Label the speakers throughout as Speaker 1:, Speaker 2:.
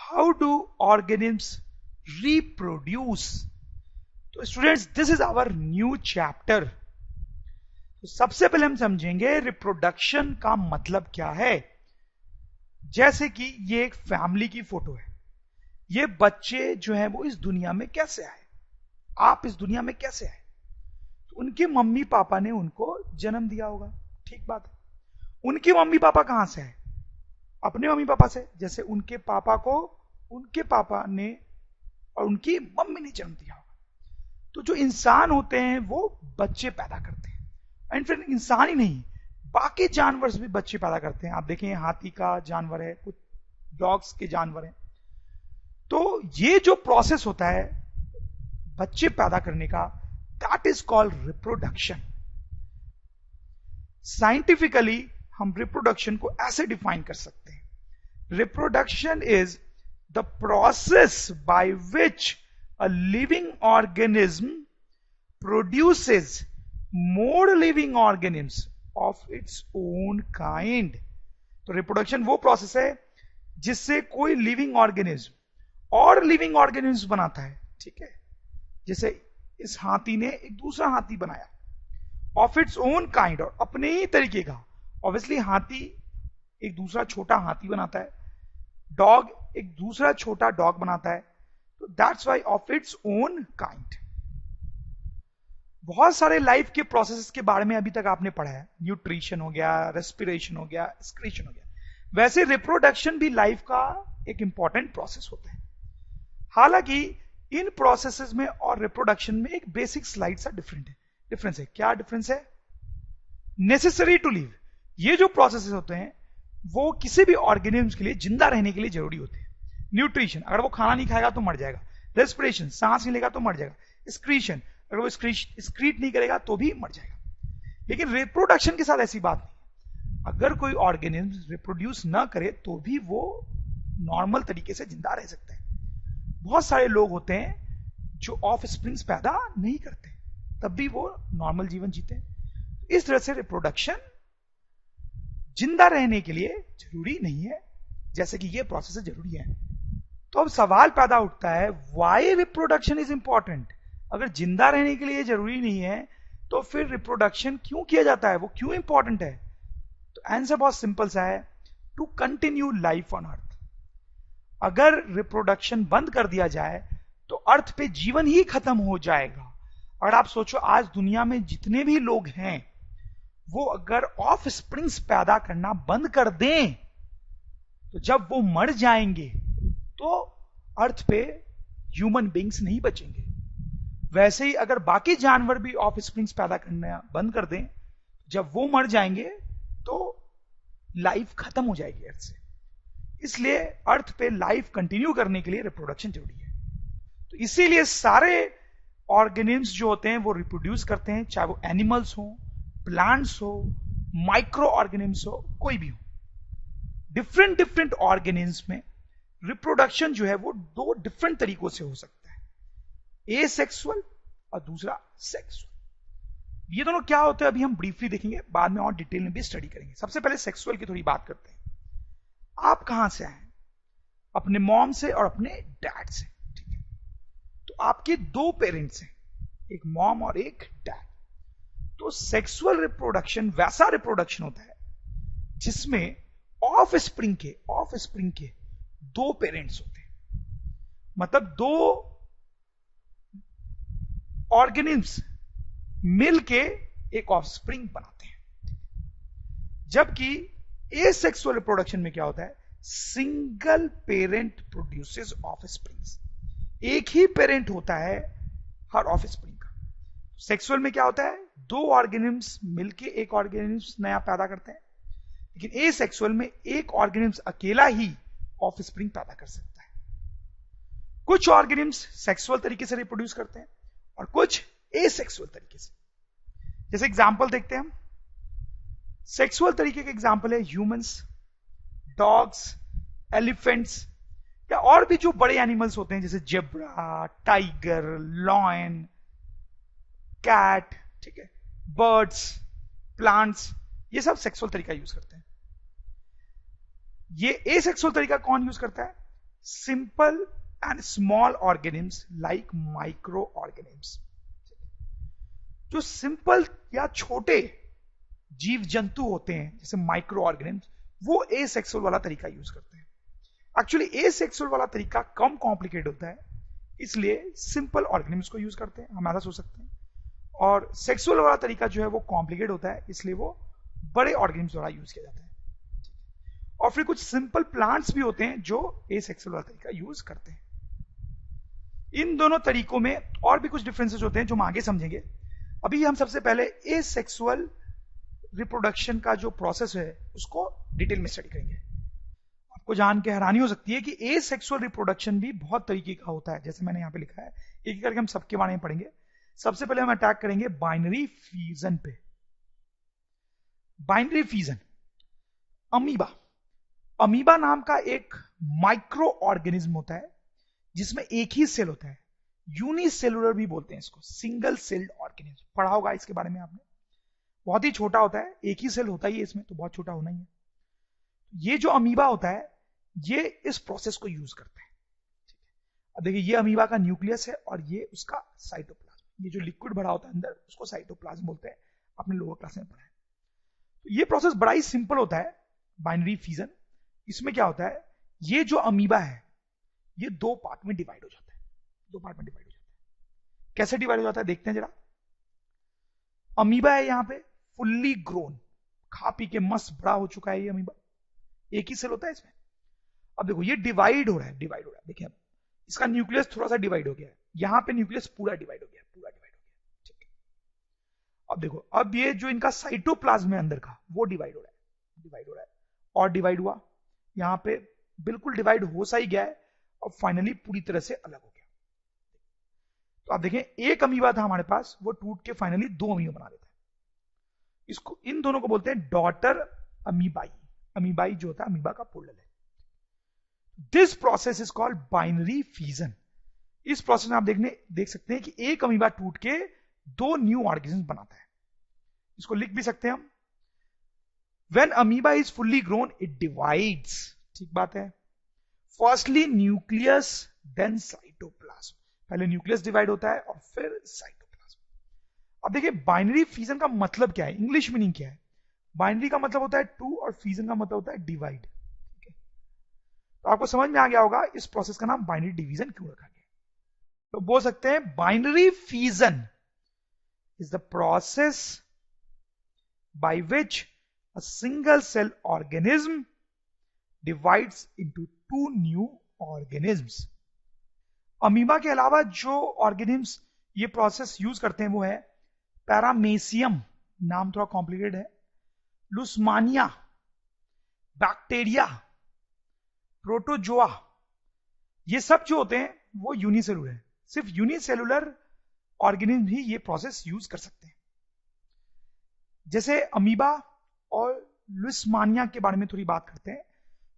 Speaker 1: How do organisms reproduce? तो students, this is our new chapter. तो सबसे पहले हम समझेंगे रिप्रोडक्शन का मतलब क्या है। जैसे कि ये एक फैमिली की फोटो है। ये बच्चे जो हैं वो इस दुनिया में कैसे आए, आप इस दुनिया में कैसे आए? तो उनके मम्मी पापा ने उनको जन्म दिया होगा, ठीक बात है। उनके मम्मी पापा कहां से आए? अपने मम्मी पापा से। जैसे उनके पापा को उनके पापा ने और उनकी मम्मी ने जन्म दिया होगा। तो जो इंसान होते हैं वो बच्चे पैदा करते हैं। एंड फिर इंसान ही नहीं, बाकी जानवर भी बच्चे पैदा करते हैं। आप देखें, हाथी का जानवर है, कुछ डॉग्स के जानवर हैं। तो ये जो प्रोसेस होता है बच्चे पैदा करने का, that is called reproduction. Scientifically हम रिप्रोडक्शन को ऐसे डिफाइन कर सकते हैं। Reproduction is the process by which a living organism produces more living organisms of its own kind. तो रिप्रोडक्शन वो प्रोसेस है जिससे कोई लिविंग ऑर्गेनिज्म और लिविंग ऑर्गेनिज्म बनाता है, ठीक है। जैसे इस हाथी ने एक दूसरा हाथी बनाया ऑफ इट्स ओन काइंड, और अपने ही तरीके का। ऑब्वियसली हाथी एक दूसरा छोटा हाथी बनाता है, डॉग एक दूसरा छोटा डॉग बनाता है। तो that's why of its own kind. बहुत सारे लाइफ के प्रोसेसेस के बारे में अभी तक आपने पढ़ा है। न्यूट्रिशन हो गया, रेस्पिरेशन हो गया, एक्सक्रीशन हो गया। वैसे रिप्रोडक्शन भी लाइफ का एक इंपॉर्टेंट प्रोसेस होता है। हालांकि इन प्रोसेसेस में और रिप्रोडक्शन में एक बेसिक स्लाइड सा डिफरेंस है। क्या डिफरेंस है? Necessary to live. ये जो प्रोसेसेस होते हैं वो किसी भी ऑर्गेनिज्म के लिए, जिंदा रहने के लिए जरूरी होते हैं। न्यूट्रिशन, अगर वो खाना नहीं खाएगा तो मर जाएगा। रेस्पिरेशन, सांस नहीं लेगा तो मर जाएगा। एक्सक्रीशन, अगर वो एक्सक्रीट नहीं करेगा तो भी मर जाएगा। लेकिन रिप्रोडक्शन के साथ ऐसी बात नहीं। अगर कोई ऑर्गेनिज्म रिप्रोड्यूस ना करे तो भी वो नॉर्मल तरीके से जिंदा रह सकता है। बहुत सारे लोग होते हैं जो ऑफ स्प्रिंग्स पैदा नहीं करते, तब भी वो नॉर्मल जीवन जीते हैं। इस तरह से रिप्रोडक्शन जिंदा रहने के लिए जरूरी नहीं है, जैसे कि ये प्रोसेस जरूरी है। तो अब सवाल पैदा उठता है, व्हाई रिप्रोडक्शन इज इंपॉर्टेंट? अगर जिंदा रहने के लिए जरूरी नहीं है तो फिर रिप्रोडक्शन क्यों किया जाता है, वो क्यों इंपॉर्टेंट है? तो आंसर बहुत सिंपल सा है, to continue life on earth. अगर रिप्रोडक्शन बंद कर दिया जाए तो अर्थ पे जीवन ही खत्म हो जाएगा। और आप सोचो, आज दुनिया में जितने भी लोग हैं वो अगर ऑफ स्प्रिंग्स पैदा करना बंद कर दें तो जब वो मर जाएंगे तो अर्थ पे ह्यूमन बींग्स नहीं बचेंगे। वैसे ही अगर बाकी जानवर भी ऑफ स्प्रिंग्स पैदा करना बंद कर दें, जब वो मर जाएंगे तो लाइफ खत्म हो जाएगी अर्थ से। इसलिए अर्थ पे लाइफ कंटिन्यू करने के लिए रिप्रोडक्शन जरूरी है। तो इसीलिए सारे ऑर्गेनिम्स जो होते हैं वो रिप्रोड्यूस करते हैं, चाहे वो एनिमल्स हो, प्लांट्स हो, माइक्रो ऑर्गेनिम्स हो, कोई भी हो। डिफरेंट ऑर्गेनिम्स में रिप्रोडक्शन जो है वो दो डिफरेंट तरीकों से हो सकता है, एसेक्सुअल और दूसरा सेक्सुअल। ये दोनों क्या होते हैं अभी हम ब्रीफली देखेंगे, बाद में और डिटेल में भी स्टडी करेंगे। सबसे पहले सेक्सुअल की थोड़ी बात करते हैं। आप कहां से आए? अपने मॉम से और अपने डैड से, ठीक है। तो आपके दो पेरेंट्स हैं, एक मॉम और एक डैड। तो सेक्सुअल रिप्रोडक्शन वैसा रिप्रोडक्शन होता है जिसमें ऑफ स्प्रिंग के दो पेरेंट्स होते हैं। मतलब दो ऑर्गेनिम्स मिलके एक ऑफ स्प्रिंग बनाते हैं। जबकि एसेक्सुअल रिप्रोडक्शन में क्या होता है? Single parent produces of springs. एक ही पेरेंट होता है हर ऑफ स्प्रिंग का। सेक्सुअल में क्या होता है? दो ऑर्गेनिम्स मिलके एक ऑर्गेनिम्स नया पैदा करते हैं। लेकिन एसेक्सुअल में एक ऑर्गेनिम्स अकेला ही ऑफ स्प्रिंग पैदा कर सकता है। कुछ ऑर्गेनिम्स सेक्सुअल तरीके से रिप्रोड्यूस करते हैं और कुछ एसेक्सुअल तरीके से। जैसे एग्जांपल देखते हैं हम। सेक्सुअल तरीके के एग्जांपल है ह्यूमंस, डॉग्स, एलिफेंट्स, या और भी जो बड़े एनिमल्स होते हैं जैसे जेब्रा, टाइगर, लॉयन, कैट, ठीक है, बर्ड्स, प्लांट्स, ये सब सेक्सुअल तरीका यूज करते हैं। ये एसेक्सुअल तरीका कौन यूज करता है? Simple and small organisms like micro organisms. जो सिंपल या छोटे जीव जंतु होते हैं जैसे माइक्रो ऑर्गेनिम्स, वो एसेक्सुअल वाला तरीका यूज करते हैं। एक्चुअली एसेक्सुअल वाला तरीका कम कॉम्प्लिकेट होता है, इसलिए सिंपल ऑर्गेनिम्स को यूज करते हैं, हम ऐसा सोच सकते हैं। और सेक्सुअल वाला तरीका जो है वो कॉम्प्लिकेट होता है, इसलिए वो बड़े ऑर्गेनिम्स द्वारा यूज किया जाता है। और फिर कुछ सिंपल प्लांट्स भी होते हैं जो एसेक्सुअल वाला तरीका यूज करते हैं। इन दोनों तरीकों में और भी कुछ डिफरेंसेस होते हैं जो हम आगे समझेंगे। अभी हम सबसे पहले एसेक्सुअल रिप्रोडक्शन का जो प्रोसेस है उसको डिटेल में स्टडी करेंगे। आपको जान के हैरानी हो सकती है कि एसेक्सुअल रिप्रोडक्शन भी बहुत तरीके का होता है, जैसे मैंने यहां पे लिखा है, एक एक करके हम सबके बारे में पढ़ेंगे। सबसे पहले हम अटैक करेंगे बाइनरी फ्यूजन पे। Binary fusion, amoeba. अमीबा नाम का एक माइक्रो ऑर्गेनिज्म होता है जिसमें एक ही सेल होता है, यूनिसेलुलर भी बोलते हैं इसको, सिंगल सेल्ड ऑर्गेनिज्म। पढ़ा होगा इसके बारे में आपने। बहुत ही छोटा होता है, एक ही सेल होता ही है इसमें, तो बहुत छोटा होना ही है। ये जो अमीबा होता है ये इस प्रोसेस को यूज करता है। अब देखिए, ये अमीबा का न्यूक्लियस है और ये उसका साइटोप्लाज्म। ये जो लिक्विड भरा होता है अंदर उसको साइटोप्लाज्म बोलते हैं, आपने लोअर क्लास में पढ़ा है। तो ये प्रोसेस बड़ा ही सिंपल होता है, बाइनरी फ्यूजन। इसमें क्या होता है, ये जो अमीबा है ये दो पार्ट में डिवाइड हो जाता है। दो पार्ट में डिवाइड हो जाता है। कैसे डिवाइड हो जाता है देखते हैं जरा। अमीबा है यहां पे फुल्ली ग्रोन, खा पी के मस्त बड़ा हो चुका है ये अमीबा, एक ही सेल होता है इसमें। अब देखो ये डिवाइड हो रहा है, डिवाइड हो रहा है। देखिए अब इसका न्यूक्लियस थोड़ा सा डिवाइड हो गया है, यहां पे न्यूक्लियस पूरा डिवाइड हो गया, पूरा डिवाइड हो गया। ठीक है, अब देखो, अब ये जो इनका साइटोप्लाज्म है अंदर का वो डिवाइड हो रहा है, डिवाइड हो रहा है और डिवाइड हुआ, यहां पे बिल्कुल डिवाइड हो सा ही गया है और फाइनली पूरी तरह से अलग हो गया। तो आप देखें, एक अमीबा था हमारे पास, वो टूट के फाइनली दो अमीबा बना देता है। इसको, इन दोनों को बोलते हैं डॉटर अमीबाई। अमीबाई जो होता है अमीबा का पुल्ल है। This process is called binary fusion. इस प्रोसेस में आप देख सकते हैं कि एक अमीबा टूट के दो न्यू ऑर्गेनिज्म बनाता है। इसको लिख भी सकते हैं हम, when amoeba is fully grown it divides. ठीक बात है। Firstly nucleus then cytoplasm. पहले न्यूक्लियस डिवाइड होता है और फिर साइटोप्लाज्म। अब देखिए, बाइनरी फ्यूजन का मतलब क्या है, इंग्लिश मीनिंग क्या है। बाइनरी का मतलब होता है टू और फ्यूजन का मतलब होता है डिवाइड। ठीक है, तो आपको समझ में आ गया होगा इस प्रोसेस का नाम बाइनरी डिवीजन क्यों रखा गया। तो बोल सकते हैं binary fusion is the process by which a single cell organism divides into two new organisms. Amoeba के अलावा जो ऑर्गेनिज्म्स ये प्रोसेस यूज करते हैं वो है पैरामेसियम, नाम थोड़ा कॉम्प्लिकेटेड है, लुस्मानिया, बैक्टीरिया, प्रोटोजोआ। ये सब जो होते हैं वो यूनिसेलुलर है। सिर्फ यूनिसेलुलर ऑर्गेनिज्म ही ये प्रोसेस यूज कर सकते हैं। जैसे अमीबा और लुस्मानिया के बारे में थोड़ी बात करते हैं।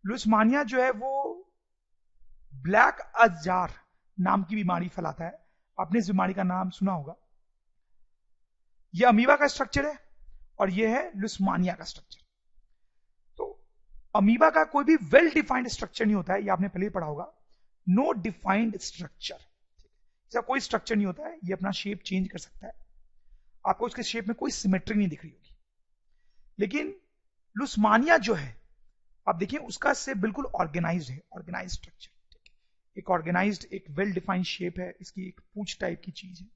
Speaker 1: लुस्मानिया जो है वो ब्लैक अजार नाम की बीमारी फैलाता है। आपने इस बीमारी का नाम सुना होगा। यह अमीबा का स्ट्रक्चर है और यह है लुस्मानिया का स्ट्रक्चर। तो अमीबा का कोई भी वेल डिफाइंड स्ट्रक्चर नहीं होता है, यह आपने पहले ही पढ़ा होगा। नो डिफाइंड स्ट्रक्चर, इसका कोई स्ट्रक्चर नहीं होता है, यह अपना शेप चेंज कर सकता है। आपको उसके शेप में कोई सिमेट्री नहीं दिख रही होगी। लेकिन लुस्मानिया जो है, आप देखिए उसका से बिल्कुल ऑर्गेनाइज्ड है, ऑर्गेनाइज्ड स्ट्रक्चर। एक ऑर्गेनाइज्ड, एक वेल डिफाइंड शेप है, इसकी एक पूंछ टाइप की चीज है।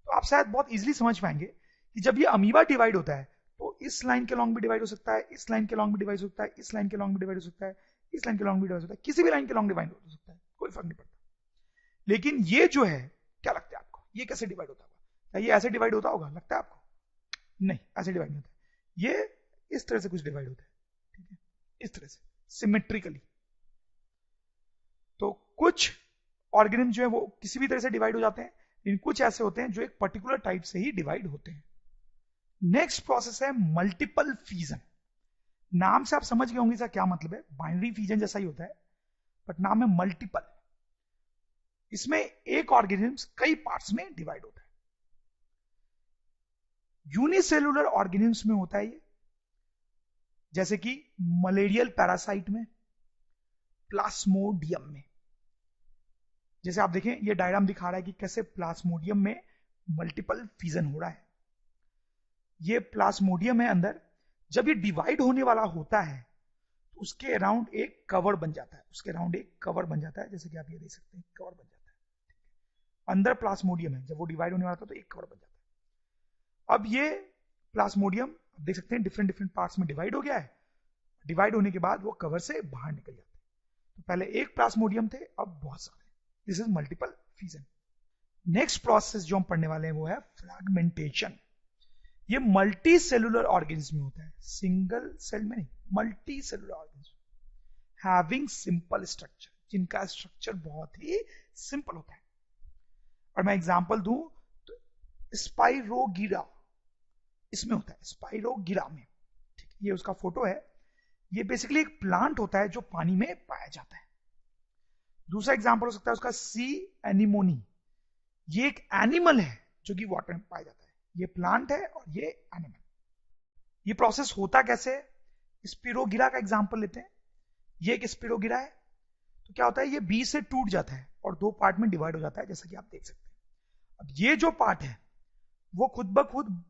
Speaker 1: तो आप शायद बहुत इजीली समझ पाएंगे कि जब ये अमीबा डिवाइड होता है तो इस लाइन के लॉन्ग भी डिवाइड हो सकता है, इस लाइन के लॉन्ग भी डिवाइड हो सकता है, इस लाइन के लॉन्ग भी डिवाइड हो सकता है, इस लाइन के लॉन्ग भी डिवाइड हो सकता है, किसी भी लाइन के लॉन्ग डिवाइड हो सकता है, कोई फर्क नहीं पड़ता। लेकिन ये जो है, क्या लगता है आपको, ये कैसे डिवाइड होता होगा? क्या ये ऐसे डिवाइड होता होगा, लगता है आपको? नहीं, ऐसे डिवाइड नहीं होता। ये इस तरह से कुछ डिवाइड होता है, ठीक है, इस तरह से सिमेट्रिकली। तो कुछ ऑर्गेनिज्म जो है वो किसी भी तरह से डिवाइड हो जाते हैं, लेकिन कुछ ऐसे होते हैं जो एक पर्टिकुलर टाइप से ही डिवाइड होते हैं। नेक्स्ट प्रोसेस है मल्टीपल फ्यूजन। नाम से आप समझ गए होंगे इसका क्या मतलब है। बाइनरी फ्यूजन जैसा ही होता है बट नाम है मल्टीपल। इसमें एक ऑर्गेनिज्म कई पार्ट्स में डिवाइड होता है। यूनिसेलुलर ऑर्गेनिज्म में होता है ये, जैसे कि मलेरियल पैरासाइट में, प्लाज्मोडियम में। जैसे आप देखें ये डायग्राम दिखा रहा है कि कैसे प्लाज्मोडियम में मल्टीपल फ्यूजन हो रहा है। ये प्लाज्मोडियम है अंदर, जब ये डिवाइड होने वाला होता है तो उसके अराउंड एक कवर बन जाता है, उसके अराउंड एक कवर बन जाता है, जैसे कि आप ये देख सकते हैं कवर बन जाता है। अंदर प्लाज्मोडियम है, जब वो डिवाइड होने वाला था तो एक कवर बन जाता है। अब ये प्लाज्मोडियम आप देख सकते हैं डिफरेंट डिफरेंट पार्ट्स में डिवाइड हो गया है। डिवाइड होने के बाद वो कवर से बाहर निकल जाते हैं। तो पहले एक प्लाज्मोडियम थे, अब बहुत सारे। This is multiple fusion. Next process जो हम पढ़ने वाले हैं वो है फ्रैगमेंटेशन। ये मल्टी सेलुलर ऑर्गेनिज्म में होता है, सिंगल सेल में नहीं, multi cellular organism having simple structure, जिनका स्ट्रक्चर बहुत ही सिंपल होता है। और मैं एग्जांपल दूं तो स्पाइरोगीरा इसमें होता है, स्पाइरोगीरा में। ठीक है, ये उसका फोटो है। ये बेसिकली एक प्लांट होता है जो पानी में पाया जाता है। दूसरा एग्जांपल हो सकता है उसका सी एनिमोनी। ये एक एनिमल है जो कि वाटर में पाया जाता है। ये प्लांट है और ये एनिमल। ये प्रोसेस होता कैसे है? स्पिरोगिरा का एग्जांपल लेते हैं। ये एक स्पिरोगिरा है, तो क्या होता है ये बीच से टूट जाता है और दो पार्ट में डिवाइड हो जाता है, जैसा कि आप देख सकते हैं। अब ये जो पार्ट है वो खुद ब खुद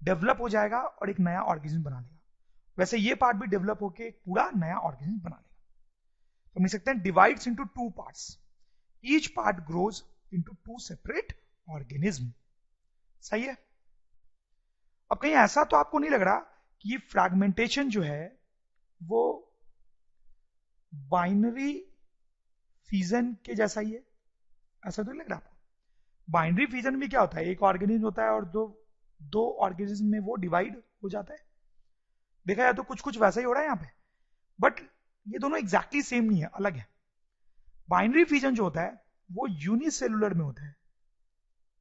Speaker 1: डेवलप हो जाएगा और एक नया ऑर्गेनिज्म बना लेगा। वैसे ये पार्ट भी डेवलप होकर एक पूरा नया ऑर्गेनिज्म बना लेगा। तो हम लिख सकते हैं divides into two parts, each part grows into two separate organism. सही है। अब कहीं ऐसा तो आपको नहीं लग रहा कि ये फ्रैगमेंटेशन जो है वो बाइनरी फ्यूजन के जैसा ही है? ऐसा तो नहीं लग रहा आपको? बाइनरी फ्यूजन में क्या होता है, एक ऑर्गेनिज्म होता है और दो ऑर्गेनिज्म में वो डिवाइड हो जाता है। देखा जाए तो कुछ कुछ वैसा ही हो रहा है यहां पे, बट ये दोनों एग्जैक्टली सेम नहीं है, अलग है। बाइनरी फ्यूजन जो होता है वो यूनिसेलुलर में होता है,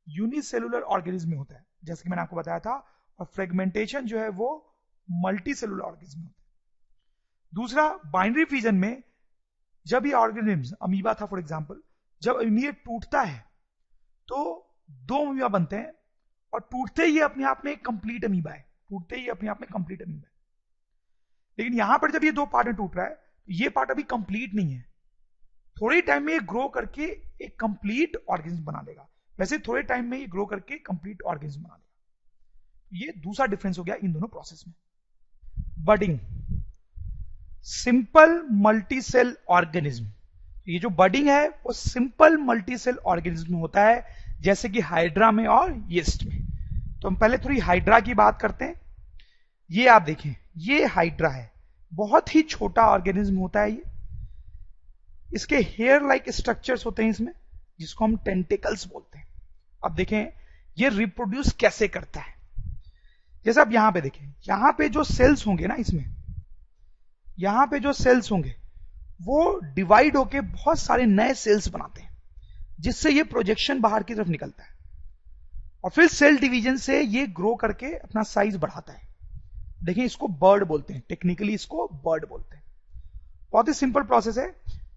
Speaker 1: यूनिसेलुलर ऑर्गेनिज्म में होता है, जैसे कि मैंने आपको बताया था। और फ्रेगमेंटेशन जो है वो मल्टी सेलुलर ऑर्गेनिज्म में होता है। दूसरा, बाइनरी फ्यूजन में जब ये ऑर्गेनिज्म अमीबा था फॉर एग्जांपल, जब अमीबा टूटता है तो दो अमीबा बनते हैं और टूटते ही अपने आप में एक कंप्लीट अमीबा है, टूटते ही अपने आप में कंप्लीट अमीबा है। लेकिन यहां पर जब ये दो पार्ट में टूट रहा है तो ये पार्ट अभी कंप्लीट नहीं है, थोड़े टाइम में ये ग्रो करके एक कंप्लीट ऑर्गेनिज्म बना लेगा। वैसे थोड़े टाइम में ये ग्रो करके कंप्लीट ऑर्गेनिज्म बना लेगा। ये दूसरा डिफरेंस हो गया इन दोनों प्रोसेस में। Budding, simple multi cell organism. ये जो बडिंग है वो सिंपल मल्टी सेल ऑर्गेनिज्म में होता है, जैसे कि हाइड्रा में और यीस्ट में। तो हम पहले थोड़ी हाइड्रा की बात करते हैं। ये आप देखें, ये हाइड्रा है, बहुत ही छोटा ऑर्गेनिज्म होता है ये। इसके हेयर लाइक स्ट्रक्चर्स होते हैं इसमें, जिसको हम टेंटिकल्स बोलते हैं। अब देखें ये रिप्रोड्यूस कैसे करता है। जैसे आप यहां पे देखें, यहां पे जो सेल्स होंगे ना, इसमें यहां पे जो सेल्स होंगे वो डिवाइड होके बहुत सारे नए सेल्स बनाते हैं, जिससे ये प्रोजेक्शन बाहर की तरफ निकलता है और फिर सेल डिवीजन से ये ग्रो करके अपना साइज बढ़ाता है। देखिए इसको बर्ड बोलते हैं, टेक्निकली इसको बर्ड बोलते हैं। बहुत ही सिंपल प्रोसेस है।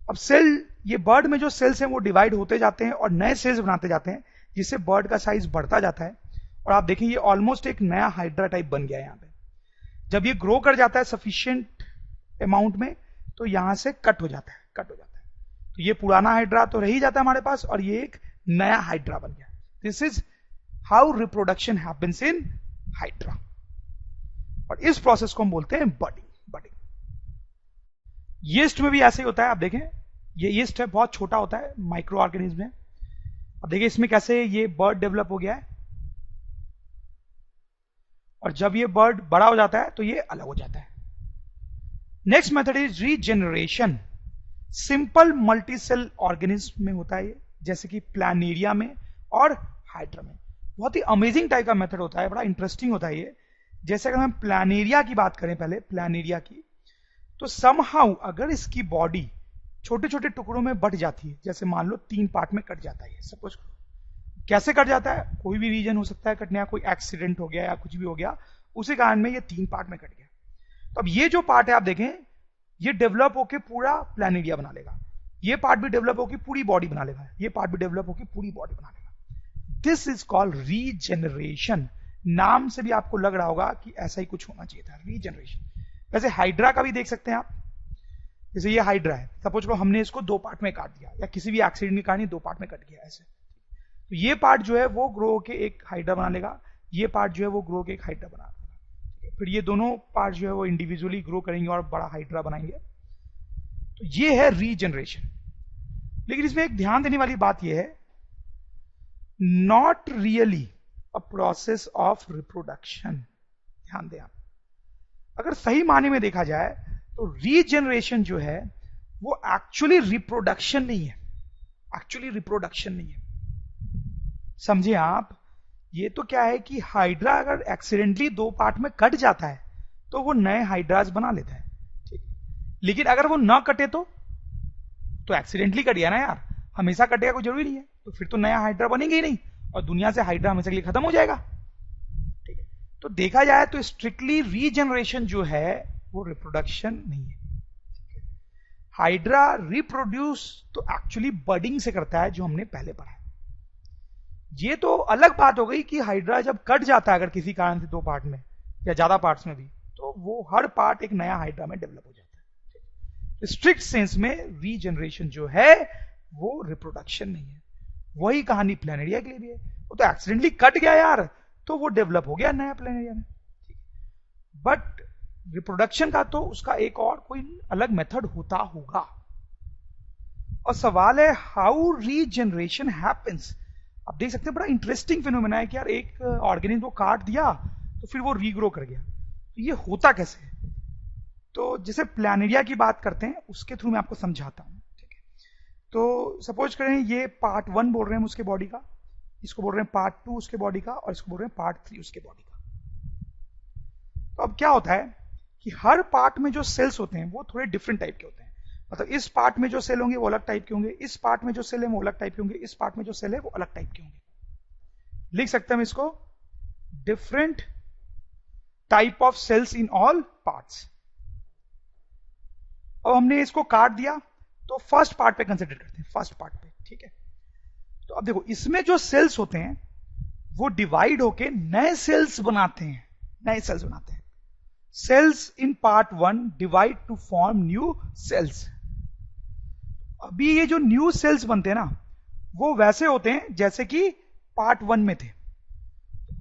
Speaker 1: अब सेल, ये बर्ड में जो सेल्स हैं वो डिवाइड होते जाते हैं और नए सेल्स बनाते जाते हैं, जिससे बर्ड का साइज बढ़ता जाता है। और आप देखें ये ऑलमोस्ट एक नया हाइड्रा टाइप बन गया है यहां पे। जब ये ग्रो कर जाता है सफिशिएंट अमाउंट में तो यहां से कट हो जाता है। तो ये पुराना हाइड्रा तो रह ही जाता है हमारे पास और ये एक नया हाइड्रा बन गया। This is how reproduction happens in hydra. और इस प्रोसेस को हम बोलते हैं बडिंग। यीस्ट में भी ऐसे ही होता है। आप देखें ये यीस्ट है, बहुत छोटा होता है, माइक्रो ऑर्गेनिज्म है। अब देखिए इसमें कैसे ये बर्ड डेवलप हो गया है और जब ये बर्ड बड़ा हो जाता है तो ये अलग हो जाता है। Next method is regeneration. Simple multi cell organism में होता है ये, जैसे कि प्लानेरिया में और हाइड्रा में। बहुत ही अमेजिंग टाइप का मेथड होता है, बड़ा इंटरेस्टिंग होता है ये। जैसे अगर हम प्लानेरिया की बात करें, पहले प्लानेरिया की, तो समहाउ अगर इसकी बॉडी छोटे छोटे टुकड़ों में बट जाती है, जैसे मान लो 3 पार्ट में कट जाता है, सपोज कैसे कट जाता है, कोई भी रीजन हो सकता है कटने का, कोई एक्सीडेंट हो गया या कुछ भी हो गया, उसी कारण में ये 3 पार्ट में कट गया। तो अब ये जो पार्ट है आप देखें, ये डेवलप होकर पूरा प्लानेरिया बना लेगा, ये पार्ट भी डेवलप होकर पूरी बॉडी बना लेगा, ये पार्ट भी डेवलप होकर पूरी बॉडी बना लेगा। This is called regeneration. नाम से भी आपको लग रहा होगा कि ऐसा ही कुछ होना चाहिए था, रीजेनरेशन। वैसे हाइड्रा का भी देख सकते हैं आप, जैसे ये हाइड्रा है, सपोज करो हमने इसको 2 पार्ट में काट दिया, या किसी भी एक्सीडेंट के कारण 2 पार्ट में कट गया ऐसे, तो ये पार्ट जो है वो ग्रो होके एक हाइड्रा बना लेगा, ये पार्ट जो है वो ग्रो होके एक हाइड्रा बना लेगा, फिर ये दोनों पार्ट जो है वो इंडिविजुअली ग्रो करेंगे और बड़ा हाइड्रा बनाएंगे। तो ये है रीजनरेशन। लेकिन इसमें एक ध्यान देने वाली बात यह है, not really a process of reproduction. ध्यान दें आप, अगर सही मायने में देखा जाए तो रीजनरेशन जो है वो एक्चुअली रिप्रोडक्शन नहीं है, एक्चुअली रिप्रोडक्शन नहीं है। समझे आप, ये तो क्या है कि हाइड्रा अगर एक्सीडेंटली 2 पार्ट में कट जाता है तो वो नए हाइड्रास बना लेता है, ठीक। लेकिन अगर वो ना कटे तो एक्सीडेंटली कट गया ना यार, हमेशा कटेगा कोई जरूरी नहीं है, तो फिर तो नया हाइड्रा बनेगा ही नहीं और दुनिया से हाइड्रा हमेशा के लिए खत्म हो जाएगा, ठीक है। तो देखा जाए तो स्ट्रिक्टली रीजनरेशन जो है वो रिप्रोडक्शन नहीं है। हाइड्रा रिप्रोड्यूस तो एक्चुअली बर्डिंग से करता है, जो हमने पहले पढ़ा है। ये तो अलग बात हो गई कि हाइड्रा जब कट जाता है अगर किसी कारण से 2 पार्ट में या ज्यादा पार्ट्स में भी, तो वो हर पार्ट एक नया हाइड्रा में डेवलप हो जाता है। स्ट्रिक्ट सेंस में रीजनरेशन जो है वो रिप्रोडक्शन नहीं है। वही कहानी प्लैनेरिया के लिए भी है, वो तो एक्सीडेंटली कट गया यार तो वो डेवलप हो गया नया प्लैनेरिया में, बट रिप्रोडक्शन का तो उसका एक और कोई अलग मेथड होता होगा। और सवाल है हाउ रीजनरेशन हैपेंस। आप देख सकते हैं बड़ा इंटरेस्टिंग फिनोमेना है कि यार एक ऑर्गेनिज्म को काट दिया तो फिर वो रीग्रो कर गया, तो ये होता कैसे है? तो जैसे प्लैनेरिया की बात करते हैं उसके थ्रू मैं आपको समझाता हूं, ठीक है। तो सपोज करें ये पार्ट 1 बोल रहे हैं हम उसके बॉडी का, इसको बोल रहे हैं पार्ट 2 उसके बॉडी का, और इसको बोल रहे हैं पार्ट 3 उसके बॉडी का। तो अब क्या होता है कि हर पार्ट में जो सेल्स होते हैं वो थोड़े डिफरेंट टाइप के होते हैं। मतलब इस पार्ट में जो सेल होंगे वो अलग टाइप के होंगे, इस पार्ट में जो सेल है वो अलग टाइप के होंगे, इस पार्ट में जो सेल है वो अलग टाइप के होंगे। लिख सकते हैं हम इसको different type of cells in all parts. अब हमने इसको काट दिया तो फर्स्ट पार्ट पे कंसिडर करते हैं, फर्स्ट पार्ट पे, ठीक है। तो अब देखो इसमें जो सेल्स होते हैं वो डिवाइड होके नए सेल्स बनाते हैं, नए सेल्स बनाते हैं। Cells in part 1 divide to form new cells. अभी ये जो न्यू सेल्स बनते हैं ना वो वैसे होते हैं जैसे कि पार्ट 1 में थे।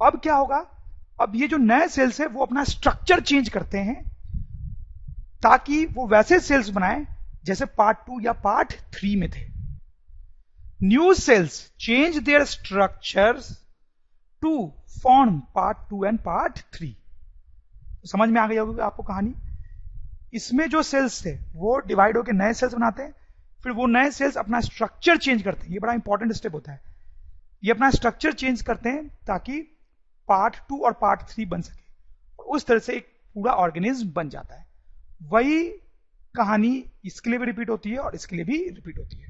Speaker 1: अब क्या होगा, अब ये जो नए सेल्स है वो अपना स्ट्रक्चर चेंज करते हैं ताकि वो वैसे सेल्स बनाए जैसे पार्ट 2 या पार्ट 3 में थे। New cells change their structures to form part 2 and part 3। समझ में आ गई होगी आपको कहानी। इसमें जो सेल्स थे वो डिवाइड होकर नए सेल्स बनाते हैं, फिर वो नए सेल्स अपना स्ट्रक्चर चेंज करते हैं। ये बड़ा इंपॉर्टेंट स्टेप होता है, ये अपना स्ट्रक्चर चेंज करते हैं ताकि पार्ट 2 और पार्ट 3 बन सके, और उस तरह से एक पूरा ऑर्गेनिज्म बन जाता है। वही कहानी इसके लिए भी रिपीट होती है और इसके लिए भी रिपीट होती है।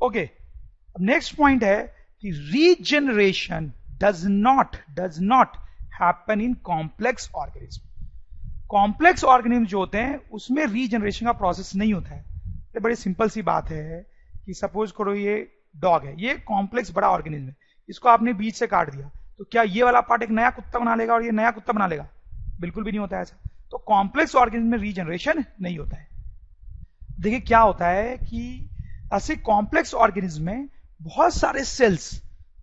Speaker 1: ओके, अब नेक्स्ट पॉइंट है कि regeneration does not happen in complex organism. Complex organism जो होते हैं उसमें रीजनरेशन का प्रोसेस नहीं होता है। ये बड़ी सिंपल सी बात है कि सपोज करो ये डॉग है, ये कॉम्प्लेक्स बड़ा ऑर्गेनिज्म है, इसको आपने बीच से काट दिया तो क्या ये वाला पार्ट एक नया कुत्ता बना लेगा और ये नया कुत्ता बना लेगा? बिल्कुल भी नहीं होता है ऐसा। तो कॉम्प्लेक्स ऑर्गेनिज्म में रीजनरेशन नहीं होता है। देखिए क्या होता है कि ऐसे कॉम्प्लेक्स ऑर्गेनिज्म में बहुत सारे सेल्स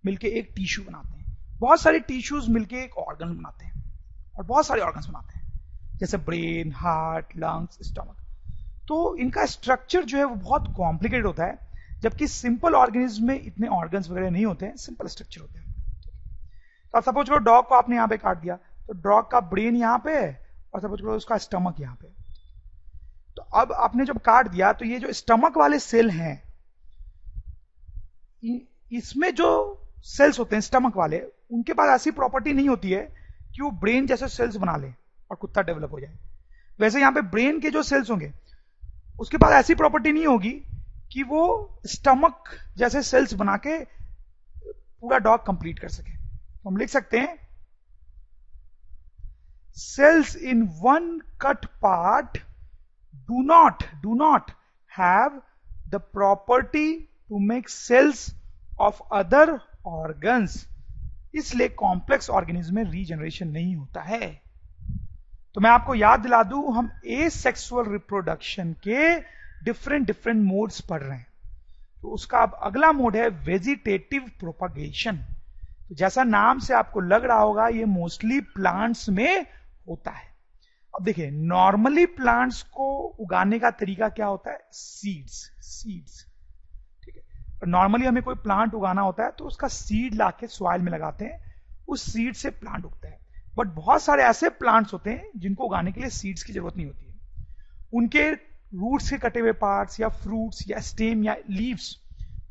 Speaker 1: मिलके एक टिश्यू बनाते हैं, बहुत सारे टिश्यूज मिलके एक ऑर्गन बनाते हैं, और बहुत सारे ऑर्गन्स बनाते हैं जैसे ब्रेन, हार्ट, लंग्स, स्टमक। तो इनका स्ट्रक्चर जो है वो बहुत कॉम्प्लिकेटेड होता है, जबकि सिंपल ऑर्गेनिज्म में इतने ऑर्गन्स वगैरह नहीं होते हैं, सिंपल स्ट्रक्चर होते हैं। तो सपोज करो डॉग को आपने यहां पे काट दिया, तो डॉग का ब्रेन यहां पे है और सपोज करो उसका स्टमक यहां पे। तो अब आपने जब काट दिया तो ये जो स्टमक वाले सेल हैं, इसमें जो सेल्स होते हैं स्टमक वाले, उनके पास ऐसी प्रॉपर्टी नहीं होती है कि वो ब्रेन जैसे सेल्स बना ले और कुत्ता डेवलप हो जाए। वैसे यहां पे ब्रेन के जो सेल्स होंगे उसके पास ऐसी प्रॉपर्टी नहीं होगी कि वो स्टमक जैसे सेल्स बना के पूरा डॉग कंप्लीट कर सके। तो हम लिख सकते हैं cells in one cut part do not have the property to make cells of other organs। इसलिए कॉम्प्लेक्स ऑर्गेनिज्म में रीजनरेशन नहीं होता है। तो मैं आपको याद दिला दूं, हम एसेक्सुअल रिप्रोडक्शन के डिफरेंट मोड्स पढ़ रहे हैं। तो उसका अब अगला मोड है वेजिटेटिव प्रोपगेशन। तो जैसा नाम से आपको लग रहा होगा, ये मोस्टली प्लांट्स में होता है। अब देखिए, नॉर्मली प्लांट्स को उगाने का तरीका क्या होता है? सीड्स, ठीक है। नॉर्मली हमें कोई प्लांट उगाना होता है तो उसका सीड लाके सॉइल में लगाते हैं, उस सीड से प्लांट उगता है। बट बहुत सारे ऐसे प्लांट्स होते हैं जिनको उगाने के लिए सीड्स की जरूरत नहीं होती है। उनके रूट्स के कटे हुए पार्ट्स या फ्रूट्स या स्टेम या लीव्स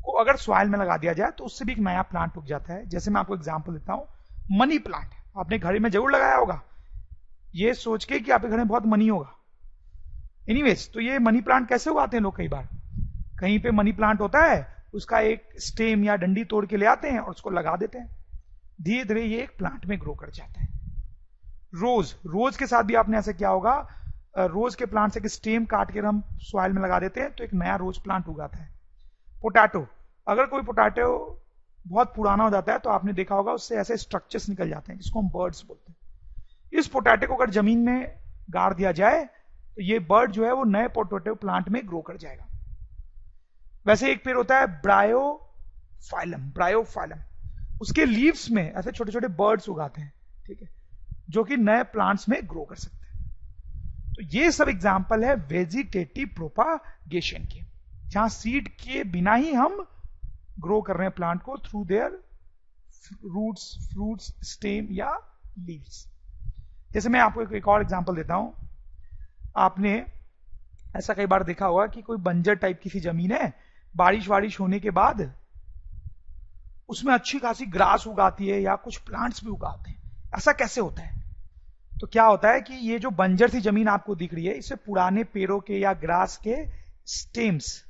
Speaker 1: को अगर सॉइल में लगा दिया जाए तो उससे भी एक नया प्लांट उग जाता है। जैसे मैं आपको एग्जांपल देता हूं, मनी प्लांट आपने घर में जरूर लगाया होगा, ये सोच के कि आपके घर में बहुत मनी होगा। एनीवेज, तो ये मनी प्लांट कैसे उगाते हैं लोग? कई बार कहीं पे मनी प्लांट होता है, उसका एक स्टेम या डंडी तोड़ के ले आते हैं और उसको लगा देते हैं, धीरे धीरे ये एक प्लांट में ग्रो कर जाता है। रोज के साथ भी आपने ऐसा किया होगा, रोज के प्लांट से एक स्टेम काट के हम सॉइल में लगा देते हैं तो एक नया रोज प्लांट उगाता है। पोटैटो, अगर कोई पोटैटो बहुत पुराना हो जाता है तो आपने देखा होगा उससे ऐसे स्ट्रक्चर्स निकल जाते हैं जिसको हम बर्ड्स बोलते हैं। इस पोटैटो को अगर जमीन में गाड़ दिया जाए तो ये बर्ड जो है वो नए पोटैटो प्लांट में ग्रो कर जाएगा। वैसे एक पेड़ होता है ब्रायोफाइलम, उसके लीव्स में ऐसे छोटे छोटे बर्ड्स उगाते हैं, ठीक है, जो कि नए प्लांट्स में ग्रो कर सकते हैं। तो ये सब एग्जांपल है वेजिटेटिव प्रोपागेशन के, जहां सीड के बिना ही हम ग्रो कर रहे हैं प्लांट को through their roots, fruits, stem या लीव्स। जैसे मैं आपको एक और एग्जांपल देता हूं, आपने ऐसा कई बार देखा होगा कि कोई बंजर टाइप की सी जमीन है, बारिश होने के बाद उसमें अच्छी खासी ग्रास उगाती है या कुछ प्लांट्स भी उगाते हैं। ऐसा कैसे होता है? तो क्या होता है कि ये जो बंजर सी जमीन आपको दिख रही है, इससे पुराने पेड़ों के या ग्रास के स्टेम्स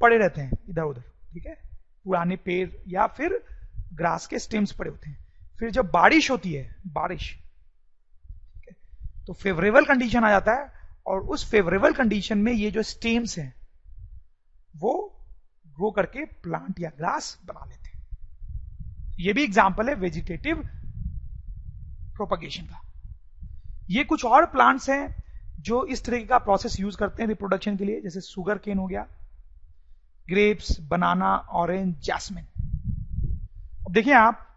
Speaker 1: पड़े रहते हैं इधर उधर, ठीक है, पुराने पेड़ या फिर ग्रास के स्टेम्स पड़े होते हैं। फिर जब बारिश होती है, ठीक है, तो फेवरेबल कंडीशन आ जाता है और उस फेवरेबल कंडीशन में ये जो स्टेम्स हैं वो ग्रो करके प्लांट या ग्रास बना लेते हैं। ये भी एग्जांपल है वेजिटेटिव प्रोपगेशन का। ये कुछ और प्लांट्स हैं जो इस तरीके का प्रोसेस यूज करते हैं रिप्रोडक्शन के लिए, जैसे सुगर केन हो गया, ग्रेप्स, बनाना, ऑरेंज, जैस्मिन। अब देखिए आप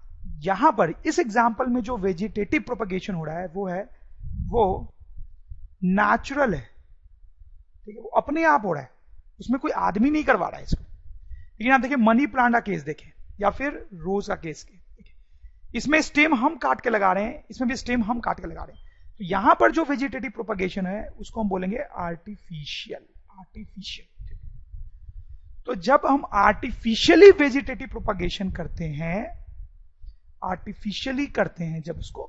Speaker 1: यहां पर इस एग्जांपल में जो वेजिटेटिव प्रोपगेशन हो रहा है वो नेचुरल है, ठीक है, वो अपने आप हो रहा है, उसमें कोई आदमी नहीं करवा रहा है इसको। लेकिन आप देखिए मनी प्लांट का केस देखें या फिर रोज का केस देखें, इसमें स्टेम हम काट के लगा रहे हैं, इसमें भी स्टेम हम काट के लगा रहे हैं। तो यहां पर जो वेजिटेटिव प्रोपगेशन है उसको हम बोलेंगे आर्टिफिशियल। तो जब हम आर्टिफिशियली वेजिटेटिव प्रोपगेशन करते हैं जब उसको,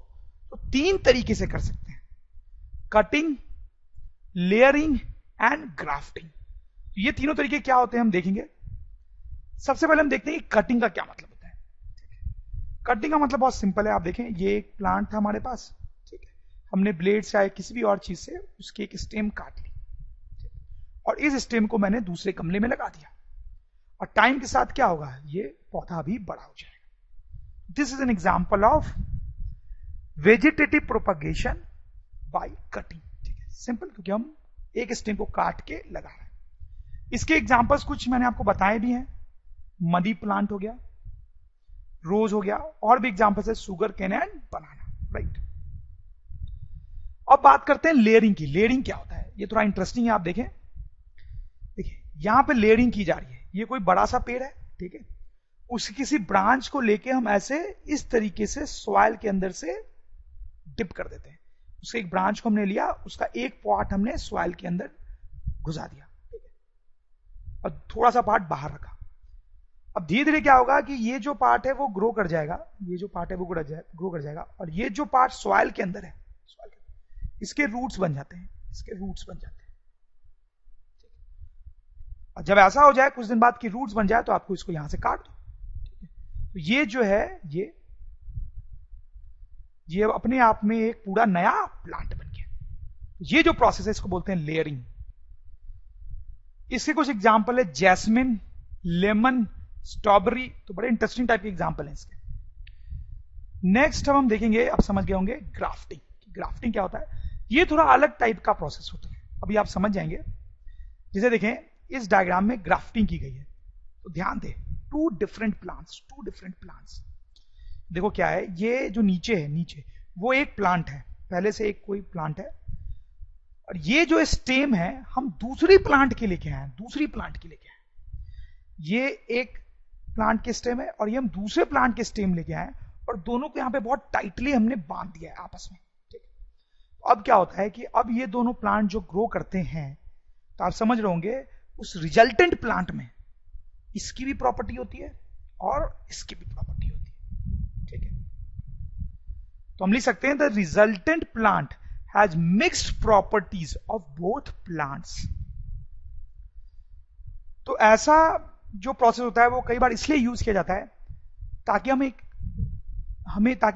Speaker 1: तो 3 तरीके से कर सकते हैं, कटिंग, लेयरिंग एंड ग्राफ्टिंग। ये तीनों तरीके क्या होते हैं हम देखेंगे। सबसे पहले हम देखते हैं कि कटिंग का क्या मतलब होता है। कटिंग का मतलब बहुत सिंपल है, आप देखें ये एक प्लांट था हमारे पास, ठीक है, हमने ब्लेड से या किसी भी और चीज से उसकी एक स्टेम काट ली और इस स्टेम को मैंने दूसरे गमले में लगा दिया, और टाइम के साथ क्या होगा, ये पौधा भी बड़ा हो जाएगा। This is an example of vegetative propagation by cutting, ठीक है, सिंपल, क्योंकि हम एक स्टेम को काट के लगा रहे हैं। इसके एग्जांपल्स कुछ मैंने आपको बताए भी हैं, मनी प्लांट हो गया, रोज हो गया, और भी एग्जांपल्स है sugar cane and banana, right. अब बात करते हैं लेयरिंग की। लेयरिंग क्या होता है, ये थोड़ा इंटरेस्टिंग है। आप देखिए यहां पे लेयरिंग की जा रही है। ये कोई बड़ा सा पेड़ है, ठीक है, उसकी किसी ब्रांच को लेके हम ऐसे इस तरीके से सॉइल के अंदर से डिप कर देते हैं। उसके एक ब्रांच को हमने लिया, उसका एक पार्ट हमने सॉइल के अंदर घुसा दिया, ठीक है, और थोड़ा सा पार्ट बाहर रखा। अब धीरे धीरे क्या होगा कि ये जो पार्ट है वो ग्रो कर जाएगा, ग्रो कर जाएगा, और ये जो पार्ट सॉइल के अंदर है, इसके रूट्स बन जाते हैं, और जब ऐसा हो जाए कुछ दिन बाद की रूट्स बन जाए तो आपको इसको यहां से काट दो, ठीक है। तो ये जो है ये अपने आप में एक पूरा नया प्लांट बन गया। ये जो प्रोसेस है इसको बोलते हैं लेयरिंग। इसके कुछ एग्जांपल है जैस्मिन, लेमन, स्ट्रॉबेरी, तो बड़े इंटरेस्टिंग टाइप के एग्जांपल हैं इसके। नेक्स्ट हम देखेंगे, आप समझ गए होंगे, ग्राफ्टिंग। ग्राफ्टिंग क्या होता है, ये थोड़ा अलग टाइप का प्रोसेस होता है, अभी आप समझ जाएंगे। जैसे देखें इस डायग्राम में ग्राफ्टिंग की गई है, तो ध्यान दें, टू डिफरेंट प्लांट्स। देखो क्या है, ये जो नीचे है, नीचे वो एक प्लांट है, पहले से एक कोई प्लांट है, और ये जो स्टेम है हम दूसरी प्लांट के लेके आए, ये एक प्लांट के स्टेम है और ये हम दूसरे प्लांट के स्टेम लेके आए, और दोनों को यहां पे बहुत टाइटली हमने बांध दिया है आपस में, ठीक है। तो अब क्या होता है कि अब ये दोनों प्लांट जो ग्रो करते हैं, तो आप समझ रहे होंगे उस रिजल्टेंट प्लांट में इसकी भी प्रॉपर्टी होती है और इसकी भी प्रॉपर्टी होती है, ठीक है। तो हम लिख सकते हैं the resultant plant has mixed properties of both plants. तो ऐसा जो प्रोसेस होता है वो कई बार इसलिए यूज किया जाता है ताकि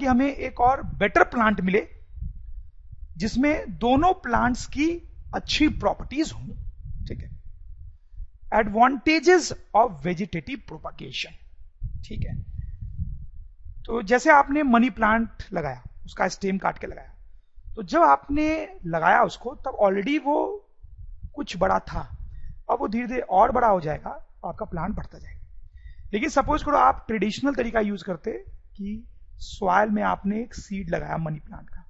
Speaker 1: हमें एक और बेटर प्लांट मिले जिसमें दोनों प्लांट्स की अच्छी प्रॉपर्टीज हों, ठीक है। एडवांटेजेस ऑफ वेजिटेटिव प्रोपगेशन, ठीक है। तो जैसे आपने मनी प्लांट लगाया, उसका स्टेम काट के लगाया, तो जब आपने लगाया उसको तब ऑलरेडी वो कुछ बड़ा था, अब वो धीरे धीरे और बड़ा हो जाएगा, आपका प्लांट बढ़ता जाएगा। लेकिन सपोज करो आप ट्रेडिशनल तरीका यूज करते कि सॉइल में आपने एक सीड लगाया मनी प्लांट का,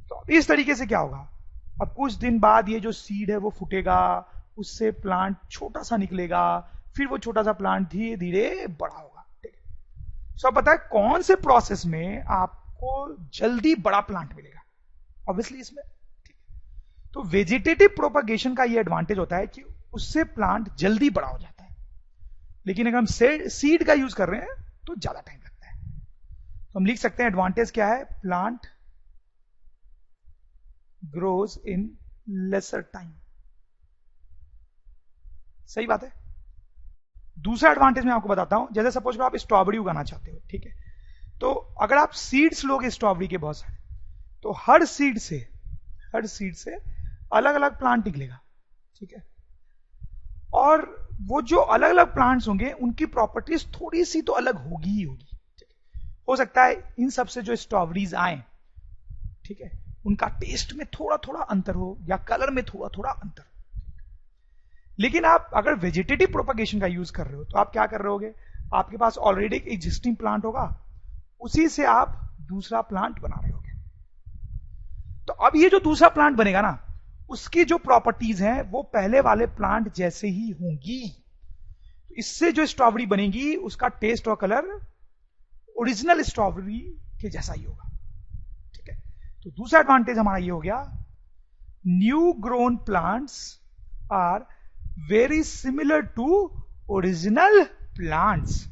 Speaker 1: तो इस तरीके से क्या होगा, अब कुछ दिन बाद ये जो सीड है वो फूटेगा, उससे प्लांट छोटा सा निकलेगा, फिर वो छोटा सा प्लांट धीरे धीरे बड़ा होगा, ठीक है। सो अब पता है कौन से प्रोसेस में आपको जल्दी बड़ा प्लांट मिलेगा, ऑब्वियसली इसमें, ठीक है। तो वेजिटेटिव प्रोपगेशन का ये एडवांटेज होता है कि उससे प्लांट जल्दी बड़ा हो जाता है, लेकिन अगर हम सीड का यूज कर रहे हैं तो ज्यादा टाइम लगता है। तो हम लिख सकते हैं एडवांटेज क्या है, plant grows in lesser time, सही बात है। दूसरा एडवांटेज मैं आपको बताता हूं, जैसे सपोज करो आप स्ट्रॉबेरी उगाना चाहते हो, ठीक है। तो अगर आप सीड्स लोगे स्ट्रॉबेरी के बहुत सारे, तो हर सीड से अलग अलग प्लांट निकलेगा, ठीक है। और वो जो अलग अलग प्लांट्स होंगे उनकी प्रॉपर्टीज थोड़ी सी तो अलग होगी ही होगी, ठीक है। हो सकता है इन सब से जो स्ट्रॉबेरीज आए, ठीक है, उनका टेस्ट में थोड़ा थोड़ा अंतर हो या कलर में थोड़ा थोड़ा अंतर। लेकिन आप अगर वेजिटेटिव प्रोपगेशन का यूज कर रहे हो तो आप क्या कर रहे होगे, आपके पास ऑलरेडी एक एग्जिस्टिंग प्लांट होगा, उसी से आप दूसरा प्लांट बना रहे होगे। तो अब ये जो दूसरा प्लांट बनेगा ना, उसकी जो प्रॉपर्टीज हैं वो पहले वाले प्लांट जैसे ही होंगी। तो इससे जो स्ट्रॉबेरी बनेगी उसका टेस्ट और कलर ओरिजिनल स्ट्रॉबेरी के जैसा ही होगा, ठीक है। तो दूसरा एडवांटेज हमारा ये हो गया, new grown plants are very similar to original plants.